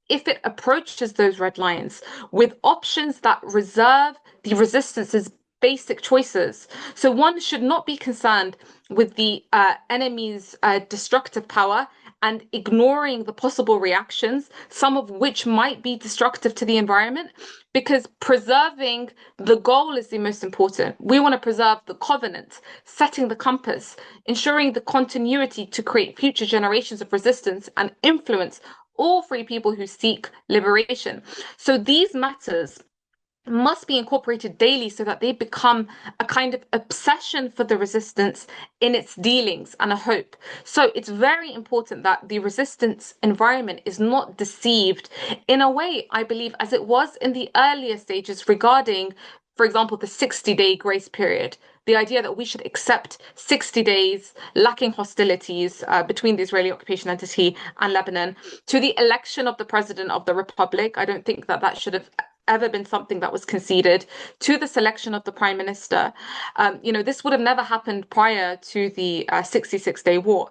Speaker 2: if it approaches those red lines with options that reserve the resistance's basic choices. So one should not be concerned with the enemy's destructive power and ignoring the possible reactions, some of which might be destructive to the environment, because preserving the goal is the most important. We want to preserve the covenant, setting the compass, ensuring the continuity to create future generations of resistance and influence all free people who seek liberation. So these matters must be incorporated daily so that they become a kind of obsession for the resistance in its dealings and a hope. So it's very important that the resistance environment is not deceived in a way, I believe, as it was in the earlier stages regarding, for example, the 60-day grace period. The idea that we should accept 60 days lacking hostilities between the Israeli occupation entity and Lebanon to the election of the president of the republic. I don't think that that should have ever been something that was conceded, to the selection of the prime minister. This would have never happened prior to the 66-day war,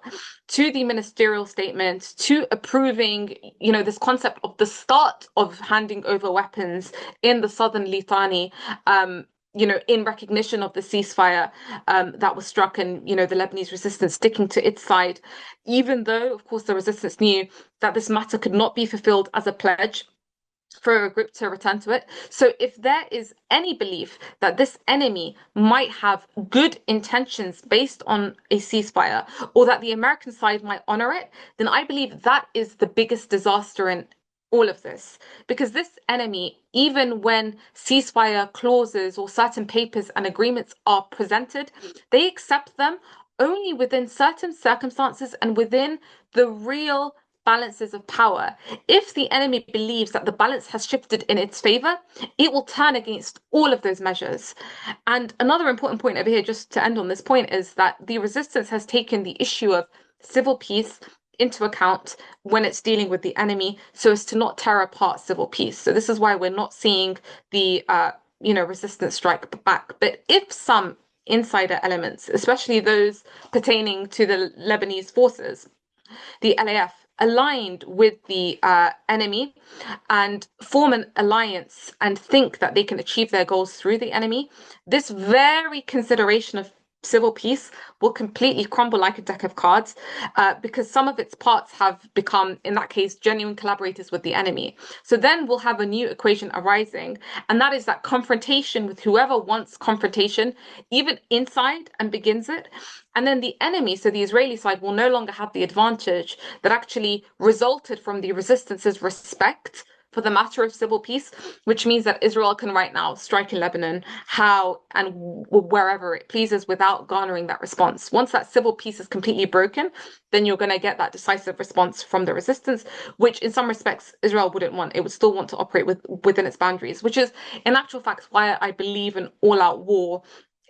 Speaker 2: to the ministerial statement, to approving, this concept of the start of handing over weapons in the southern Litani, in recognition of the ceasefire that was struck, and, the Lebanese resistance sticking to its side, even though, of course, the resistance knew that this matter could not be fulfilled as a pledge for a group to return to it. So if there is any belief that this enemy might have good intentions based on a ceasefire, or that the American side might honor it, then I believe that is the biggest disaster in all of this because this enemy, even when ceasefire clauses or certain papers and agreements are presented, they accept them only within certain circumstances and within the real balances of power. If the enemy believes that the balance has shifted in its favor, it will turn against all of those measures. And another important point over here, just to end on this point, is that the resistance has taken the issue of civil peace into account when it's dealing with the enemy so as to not tear apart civil peace. So this is why we're not seeing the resistance strike back. But if some insider elements, especially those pertaining to the Lebanese forces, the LAF, aligned with the enemy and form an alliance and think that they can achieve their goals through the enemy, this very consideration of civil peace will completely crumble like a deck of cards because some of its parts have become, in that case, genuine collaborators with the enemy. So then we'll have a new equation arising, and that is that confrontation with whoever wants confrontation, even inside and begins it. And then the enemy, so the Israeli side, will no longer have the advantage that actually resulted from the resistance's respect for the matter of civil peace, which means that Israel can right now strike in Lebanon how and wherever it pleases without garnering that response. Once that civil peace is completely broken, then you're going to get that decisive response from the resistance, which in some respects Israel wouldn't want. It would still want to operate within its boundaries, which is in actual fact why I believe an all-out war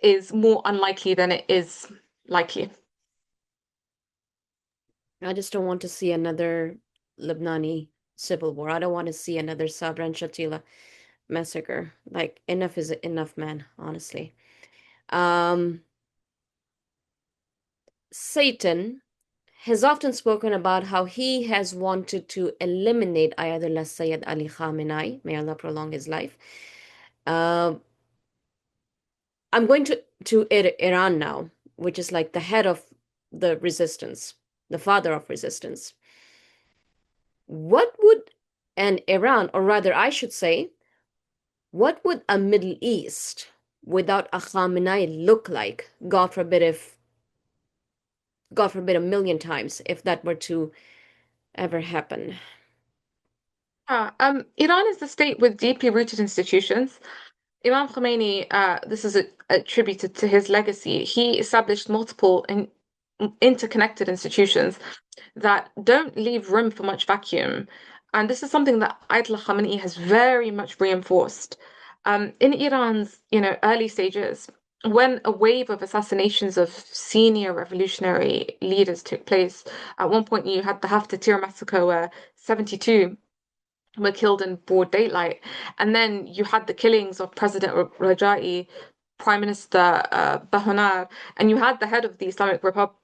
Speaker 2: is more unlikely than it is likely.
Speaker 1: I just don't want to see another Lebanese civil war. I don't want to see another Sabra and Shatila massacre. Like enough is enough, man, honestly. Um, Satan has often spoken about how he has wanted to eliminate Ayatollah Sayyid Ali Khamenei, may Allah prolong his life. Um, I'm going to Iran now, which is like the head of the resistance, the father of resistance. What would an Iran, or rather, I should say, what would a Middle East without a Khamenei look like? God forbid, a million times if that were to ever happen.
Speaker 2: Iran is a state with deeply rooted institutions. Imam Khomeini, this is attributed to his legacy. He established multiple interconnected institutions that don't leave room for much vacuum. And this is something that Ayatollah Khamenei has very much reinforced. In Iran's, early stages, when a wave of assassinations of senior revolutionary leaders took place, at one point you had the Haftar massacre where 72 were killed in broad daylight. And then you had the killings of President Raja'i, Prime Minister Bahonar, and you had the head of the Islamic Republican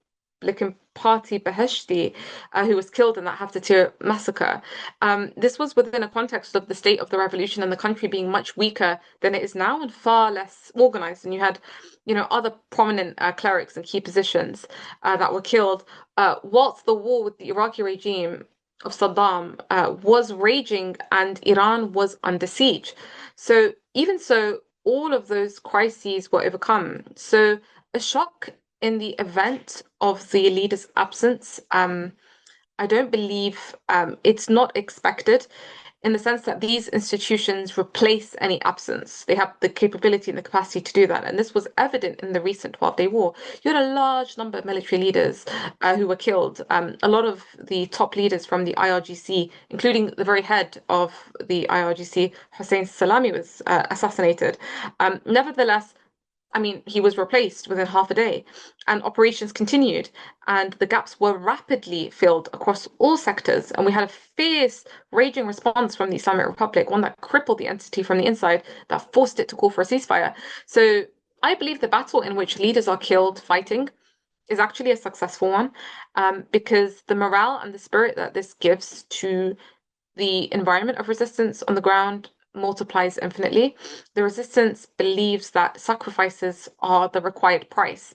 Speaker 2: Party, Beheshti, who was killed in that Haftar massacre. This was within a context of the state of the revolution and the country being much weaker than it is now and far less organized. And you had, other prominent clerics and key positions that were killed whilst the war with the Iraqi regime of Saddam was raging and Iran was under siege. So, even so, all of those crises were overcome. So, a shock in the event of the leader's absence, I don't believe it's not expected in the sense that these institutions replace any absence. They have the capability and the capacity to do that. And this was evident in the recent 12-day war. You had a large number of military leaders who were killed. A lot of the top leaders from the IRGC, including the very head of the IRGC, Hussein Salami, was assassinated. Nevertheless, I mean, he was replaced within half a day, and operations continued, and the gaps were rapidly filled across all sectors. And we had a fierce, raging response from the Islamic Republic, one that crippled the entity from the inside, that forced it to call for a ceasefire. So I believe the battle in which leaders are killed fighting is actually a successful one, because the morale and the spirit that this gives to the environment of resistance on the ground multiplies infinitely. The resistance believes that sacrifices are the required price.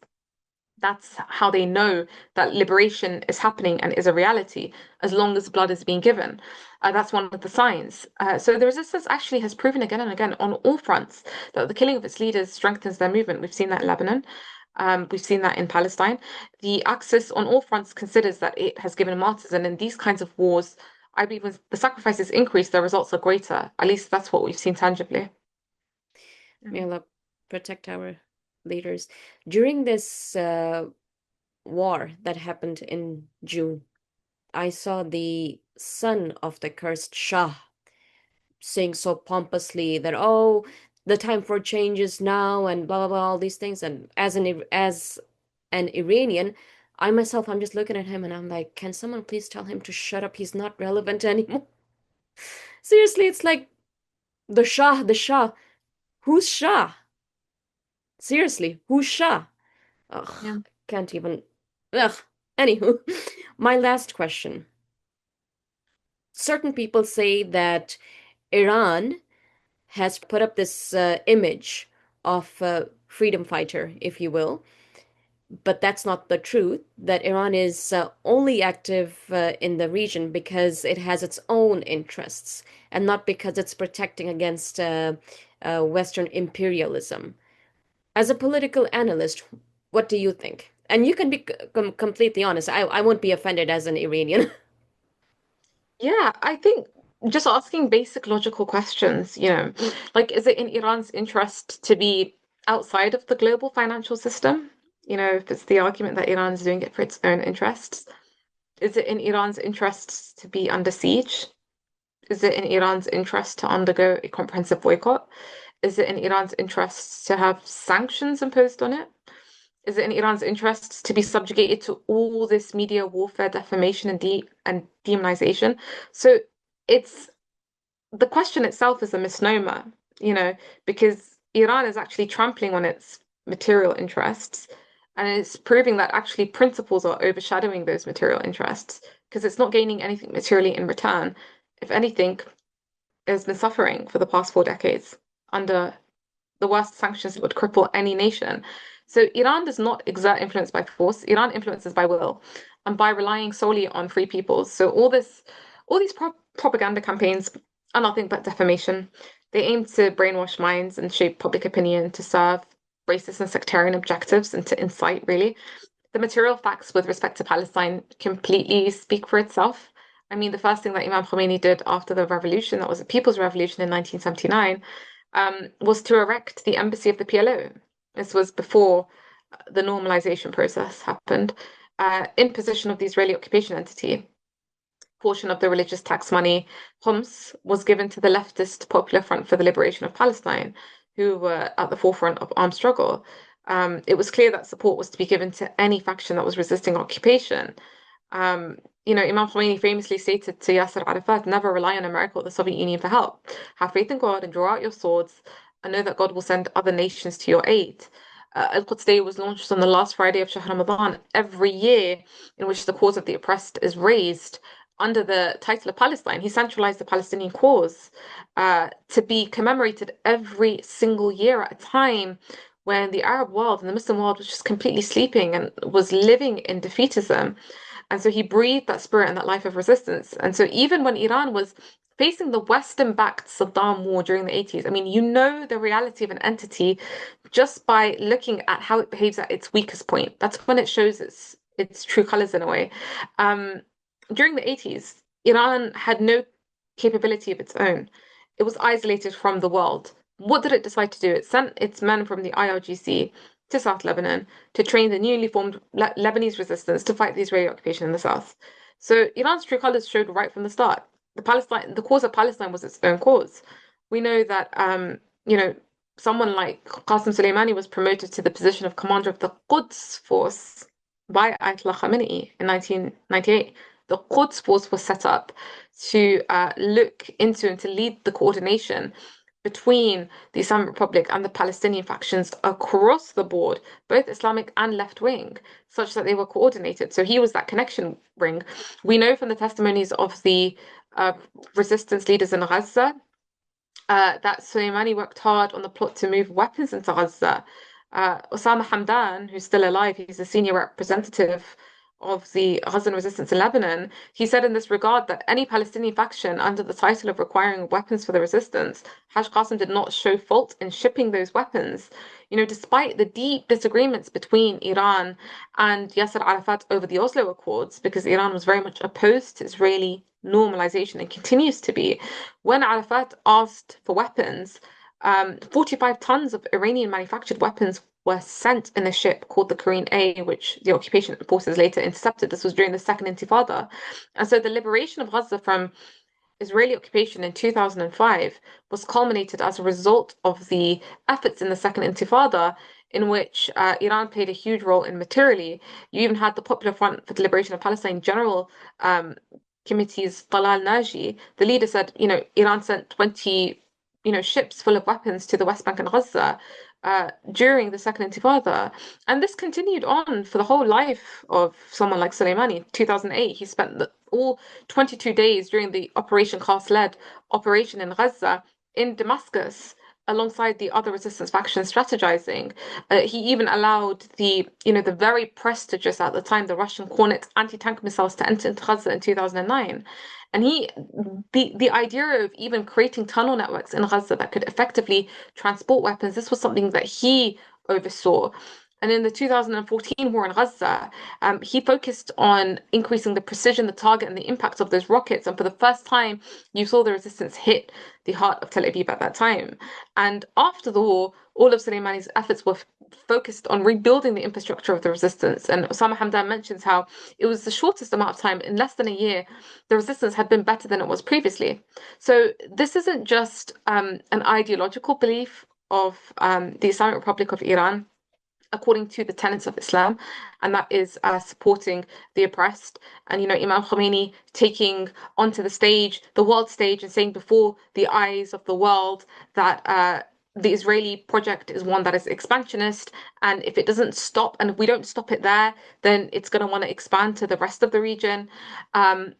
Speaker 2: That's how they know that liberation is happening and is a reality as long as blood is being given. That's one of the signs. So the resistance actually has proven again and again on all fronts that the killing of its leaders strengthens their movement. We've seen that in Lebanon. We've seen that in Palestine. The Axis on all fronts considers that it has given martyrs, and in these kinds of wars, I believe when the sacrifices increase, the results are greater. At least that's what we've seen tangibly.
Speaker 1: May
Speaker 2: Mm.
Speaker 1: Allah protect our leaders. During this war that happened in June, I saw the son of the cursed Shah saying so pompously that, oh, the time for change is now, and blah blah blah, all these things. And as an Iranian, I myself, I'm just looking at him and I'm like, can someone please tell him to shut up? He's not relevant anymore. Seriously, it's like the Shah. Who's Shah? Seriously, who's Shah?
Speaker 2: Yeah.
Speaker 1: Ugh, can't even. Ugh. Anywho, my last question. Certain people say that Iran has put up this image of a freedom fighter, if you will, but that's not the truth. That Iran is only active in the region because it has its own interests and not because it's protecting against Western imperialism. As a political analyst, what do you think? And you can be completely honest. I won't be offended as an Iranian.
Speaker 2: Yeah, I think just asking basic logical questions, like is it in Iran's interest to be outside of the global financial system? If it's the argument that Iran is doing it for its own interests, is it in Iran's interests to be under siege? Is it in Iran's interest to undergo a comprehensive boycott? Is it in Iran's interests to have sanctions imposed on it? Is it in Iran's interests to be subjugated to all this media warfare, defamation, and demonization? So it's the question itself is a misnomer, you know, because Iran is actually trampling on its material interests, and it's proving that actually principles are overshadowing those material interests because it's not gaining anything materially in return. If anything, it has been suffering for the past 4 decades under the worst sanctions that would cripple any nation. So Iran does not exert influence by force. Iran influences by will and by relying solely on free peoples. So all these propaganda campaigns are nothing but defamation. They aim to brainwash minds and shape public opinion to serve racist and sectarian objectives and to incite, really. The material facts with respect to Palestine completely speak for itself. I mean, the first thing that Imam Khomeini did after the revolution, that was a people's revolution in 1979, was to erect the embassy of the PLO. This was before the normalization process happened. Imposition of the Israeli occupation entity. Portion of the religious tax money, Homs, was given to the leftist Popular Front for the Liberation of Palestine, who were at the forefront of armed struggle. It was clear that support was to be given to any faction that was resisting occupation. Um, Imam Khomeini famously stated to Yasser Arafat, never rely on America or the Soviet Union for help. Have faith in God and draw out your swords and know that God will send other nations to your aid. Al-Quds Day was launched on the last Friday of Shahr Ramadan every year, in which the cause of the oppressed is raised under the title of Palestine. He centralized the Palestinian cause to be commemorated every single year at a time when the Arab world and the Muslim world was just completely sleeping and was living in defeatism. And so he breathed that spirit and that life of resistance. And so even when Iran was facing the Western-backed Saddam war during the 80s, I mean, you know the reality of an entity just by looking at how it behaves at its weakest point. That's when it shows its true colors in a way. Um, During the 80s, Iran had no capability of its own. It was isolated from the world. What did it decide to do? It sent its men from the IRGC to South Lebanon to train the newly formed Lebanese resistance to fight the Israeli occupation in the south. So Iran's true colors showed right from the start. The cause of Palestine was its own cause. We know that, someone like Qasem Soleimani was promoted to the position of commander of the Quds force by Ayatollah Khamenei in 1998. The Quds force was set up to look into and to lead the coordination between the Islamic Republic and the Palestinian factions across the board, both Islamic and left wing, such that they were coordinated. So he was that connection ring. We know from the testimonies of the uh, resistance leaders in Gaza that Soleimani worked hard on the plot to move weapons into Gaza. Osama Hamdan, who's still alive, he's a senior representative of the Ghazan resistance in Lebanon, he said in this regard that any Palestinian faction under the title of requiring weapons for the resistance, Haj Qasim did not show fault in shipping those weapons. Despite the deep disagreements between Iran and Yasser Arafat over the Oslo Accords, because Iran was very much opposed to Israeli normalization and continues to be, when Arafat asked for weapons, 45 tons of Iranian manufactured weapons were sent in a ship called the Korean A, which the occupation forces later intercepted. This was during the Second Intifada. And so the liberation of Gaza from Israeli occupation in 2005 was culminated as a result of the efforts in the Second Intifada, in which Iran played a huge role in materially. You even had the Popular Front for the Liberation of Palestine General Committee's Talal Naji. The leader said, Iran sent 20, ships full of weapons to the West Bank and Gaza during the Second Intifada. And this continued on for the whole life of someone like Soleimani. 2008, he spent all 22 days during the Operation Cast-led operation in Gaza in Damascus alongside the other resistance factions strategizing. He even allowed the very prestigious at the time, the Russian Kornet anti-tank missiles to enter into Gaza in 2009. And the idea of even creating tunnel networks in Gaza that could effectively transport weapons, this was something that he oversaw. And in the 2014 war in Gaza, he focused on increasing the precision, the target, and the impact of those rockets. And for the first time, you saw the resistance hit the heart of Tel Aviv at that time. And after the war, all of Soleimani's efforts were focused on rebuilding the infrastructure of the resistance. And Osama Hamdan mentions how it was the shortest amount of time, in less than a year, the resistance had been better than it was previously. So this isn't just an ideological belief of the Islamic Republic of Iran according to the tenets of Islam, and that is supporting the oppressed. And Imam Khomeini taking onto the stage, the world stage, and saying before the eyes of the world that the Israeli project is one that is expansionist, and if it doesn't stop, and if we don't stop it there, then it's going to want to expand to the rest of the region. Um,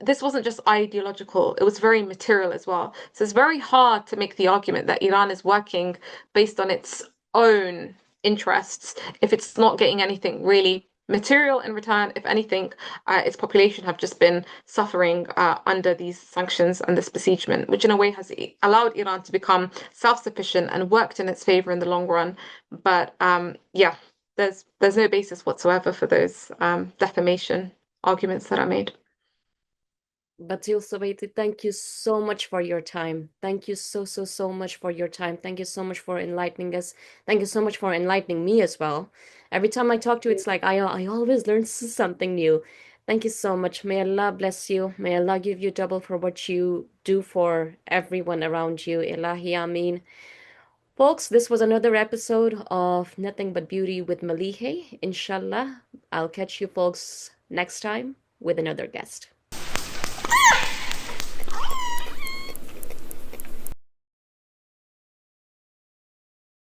Speaker 2: this wasn't just ideological, it was very material as well. So it's very hard to make the argument that Iran is working based on its own interests if it's not getting anything really material in return. If anything, its population have just been suffering under these sanctions and this besiegement, which in a way has allowed Iran to become self-sufficient and worked in its favor in the long run. But yeah, there's no basis whatsoever for those defamation arguments that are made.
Speaker 1: Batool Subeiti, thank you so much for your time. Thank you so, so, so much for your time. Thank you so much for enlightening us. Thank you so much for enlightening me as well. Every time I talk to you, it's like I always learn something new. Thank you so much. May Allah bless you. May Allah give you double for what you do for everyone around you. Ilahi Ameen. Folks, this was another episode of Nothing But Beauty with Malihe. Inshallah, I'll catch you folks next time with another guest.